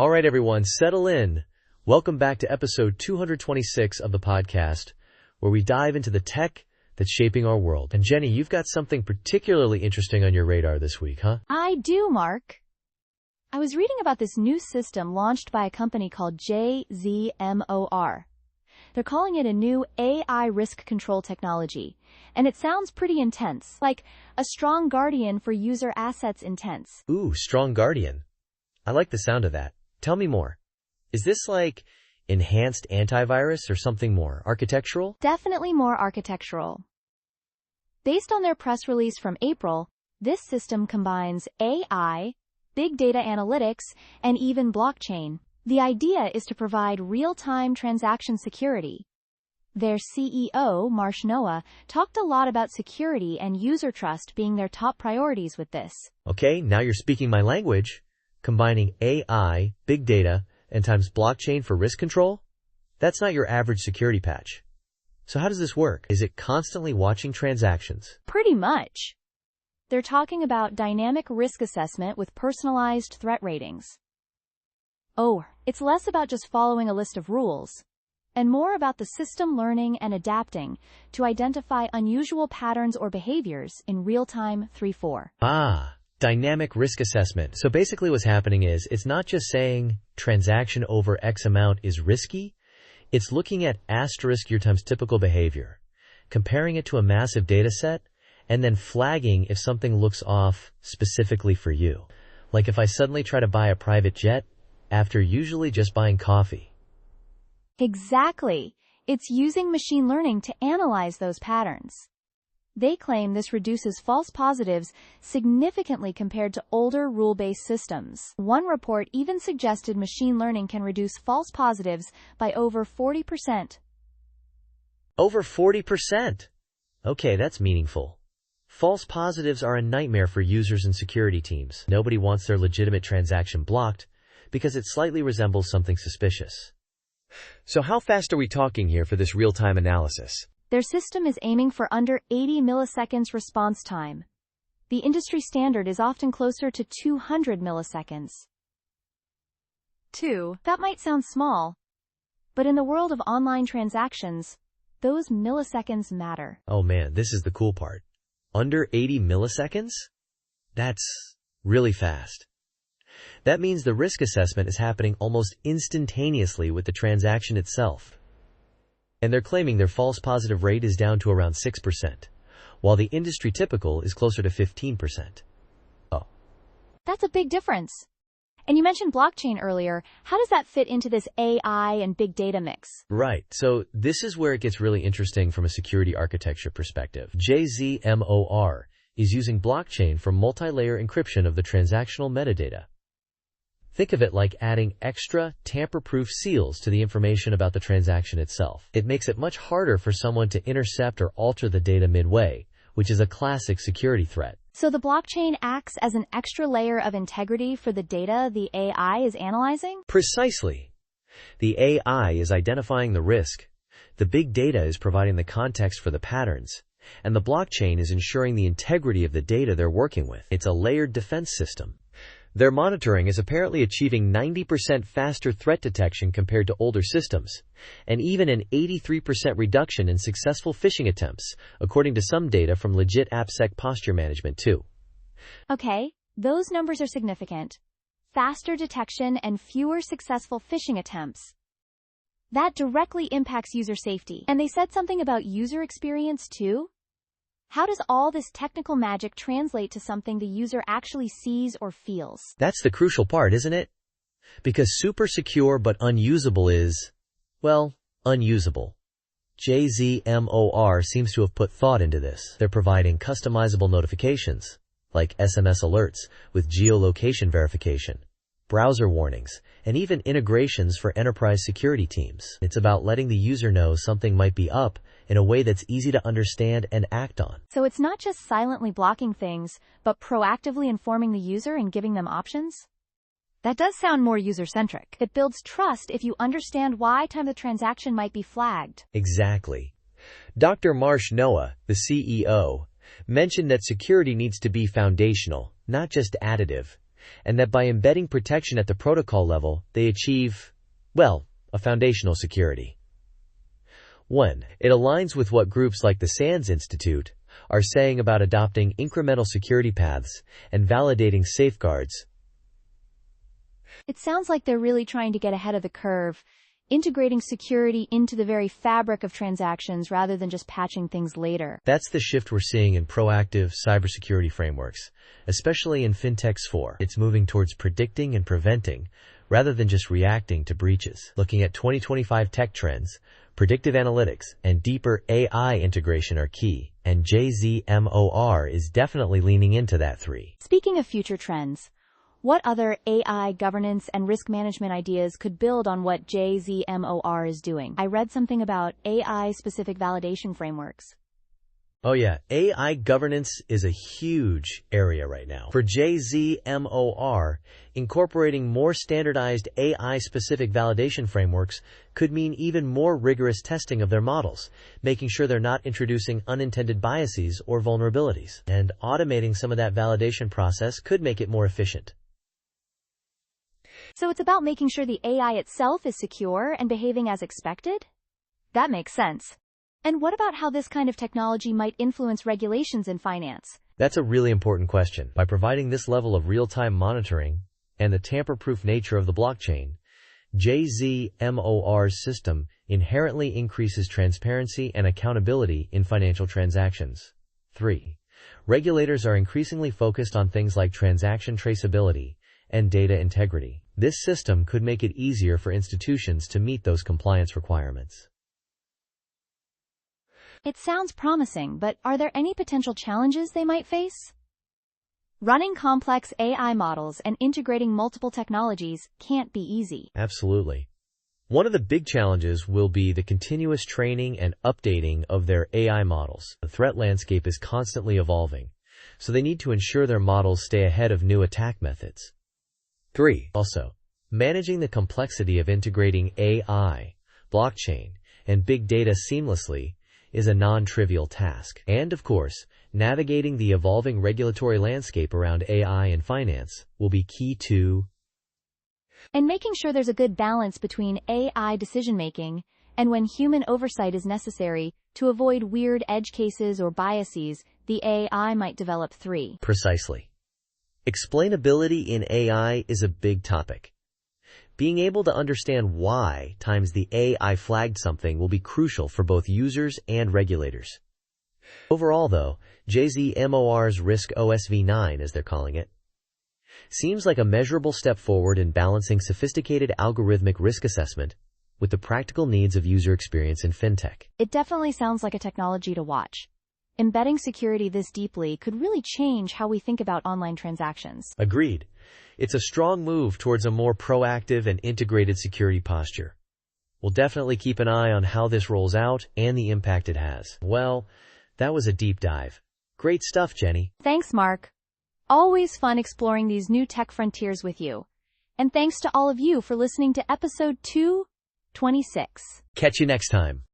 All right, everyone, settle in. Welcome back to episode 226 of the podcast, where we dive into the tech that's shaping our world. And Jenny, you've got something particularly interesting on your radar this week, huh? I do, Mark. I was reading about this new system launched by a company called JZMOR. They're calling it a new AI risk control technology, and it sounds pretty intense, like a strong guardian for user assets intense. Ooh, strong guardian. I like the sound of that. Tell me more. Is this like enhanced antivirus or something more architectural? Definitely more architectural. Based on their press release from April, this system combines AI, big data analytics, and even blockchain. The idea is to provide real-time transaction security. Their CEO, Marsh Noah, talked a lot about security and user trust being their top priorities with this. Okay, now you're speaking my language. Combining AI, big data, and times blockchain for risk control? That's not your average security patch. So how does this work? Is it constantly watching transactions? Pretty much. They're talking about dynamic risk assessment with personalized threat ratings. Oh, it's less about just following a list of rules, and more about the system learning and adapting to identify unusual patterns or behaviors in real-time 3-4. Dynamic risk assessment. So basically what's happening is it's not just saying transaction over X amount is risky. It's looking at asterisk your times typical behavior, comparing it to a massive data set, and then flagging if something looks off specifically for you. Like if I suddenly try to buy a private jet after usually just buying coffee. Exactly. It's using machine learning to analyze those patterns. They claim this reduces false positives significantly compared to older rule-based systems. One report even suggested machine learning can reduce false positives by over 40%. Over 40%? Okay, that's meaningful. False positives are a nightmare for users and security teams. Nobody wants their legitimate transaction blocked because it slightly resembles something suspicious. So how fast are we talking here for this real-time analysis? Their system is aiming for under 80 milliseconds response time. The industry standard is often closer to 200 milliseconds. That might sound small, but in the world of online transactions, those milliseconds matter. Oh man, this is the cool part. Under 80 milliseconds? That's really fast. That means the risk assessment is happening almost instantaneously with the transaction itself. And they're claiming their false positive rate is down to around 6%, while the industry typical is closer to 15%. Oh. That's a big difference. And you mentioned blockchain earlier. How does that fit into this AI and big data mix? Right. So this is where it gets really interesting from a security architecture perspective. JZMOR is using blockchain for multi-layer encryption of the transactional metadata. Think of it like adding extra tamper-proof seals to the information about the transaction itself. It makes it much harder for someone to intercept or alter the data midway, which is a classic security threat. So the blockchain acts as an extra layer of integrity for the data the AI is analyzing? Precisely. The AI is identifying the risk, the big data is providing the context for the patterns, and the blockchain is ensuring the integrity of the data they're working with. It's a layered defense system. Their monitoring is apparently achieving 90% faster threat detection compared to older systems, and even an 83% reduction in successful phishing attempts, according to some data from legit AppSec posture management too. Okay, those numbers are significant. Faster detection and fewer successful phishing attempts. That directly impacts user safety. And they said something about user experience too? How does all this technical magic translate to something the user actually sees or feels? That's the crucial part, isn't it? Because super secure but unusable is, well, unusable. JZMOR seems to have put thought into this. They're providing customizable notifications, like SMS alerts with geolocation verification, browser warnings, and even integrations for enterprise security teams. It's about letting the user know something might be up in a way that's easy to understand and act on. So it's not just silently blocking things, but proactively informing the user and giving them options? That does sound more user-centric. It builds trust if you understand why the transaction might be flagged. Exactly. Dr. Marsh Noah, the CEO, mentioned that security needs to be foundational, not just additive. and that by embedding protection at the protocol level, they achieve, well, a foundational security. 1. It aligns with what groups like the SANS Institute are saying about adopting incremental security paths and validating safeguards. It sounds like they're really trying to get ahead of the curve, integrating security into the very fabric of transactions rather than just patching things later. That's the shift we're seeing in proactive cybersecurity frameworks, especially in Fintech's 4. It's moving towards predicting and preventing rather than just reacting to breaches. Looking at 2025 tech trends, predictive analytics and deeper AI integration are key, and JZMOR is definitely leaning into that 3. Speaking of future trends, what other AI governance and risk management ideas could build on what JZMOR is doing? I read something about AI-specific validation frameworks. Oh yeah, AI governance is a huge area right now. For JZMOR, incorporating more standardized AI-specific validation frameworks could mean even more rigorous testing of their models, making sure they're not introducing unintended biases or vulnerabilities. And automating some of that validation process could make it more efficient. So it's about making sure the AI itself is secure and behaving as expected? That makes sense. And what about how this kind of technology might influence regulations in finance? That's a really important question. By providing this level of real-time monitoring and the tamper-proof nature of the blockchain, JZMOR's system inherently increases transparency and accountability in financial transactions. 3. Regulators are increasingly focused on things like transaction traceability and data integrity. This system could make it easier for institutions to meet those compliance requirements. It sounds promising, but are there any potential challenges they might face? Running complex AI models and integrating multiple technologies can't be easy. Absolutely. One of the big challenges will be the continuous training and updating of their AI models. The threat landscape is constantly evolving, so they need to ensure their models stay ahead of new attack methods. 3. Also, managing the complexity of integrating AI, blockchain, and big data seamlessly is a non-trivial task. And, of course, navigating the evolving regulatory landscape around AI and finance will be key to... And making sure there's a good balance between AI decision-making and when human oversight is necessary to avoid weird edge cases or biases the AI might develop. 3. Precisely. Explainability in AI is a big topic. Being able to understand why times the AI flagged something will be crucial for both users and regulators. Overall, though, JZMOR's Risk OSV9, as they're calling it, seems like a measurable step forward in balancing sophisticated algorithmic risk assessment with the practical needs of user experience in fintech. It definitely sounds like a technology to watch. Embedding security this deeply could really change how we think about online transactions. Agreed. It's a strong move towards a more proactive and integrated security posture. We'll definitely keep an eye on how this rolls out and the impact it has. Well, that was a deep dive. Great stuff, Jenny. Thanks, Mark. Always fun exploring these new tech frontiers with you. And thanks to all of you for listening to episode 226. Catch you next time.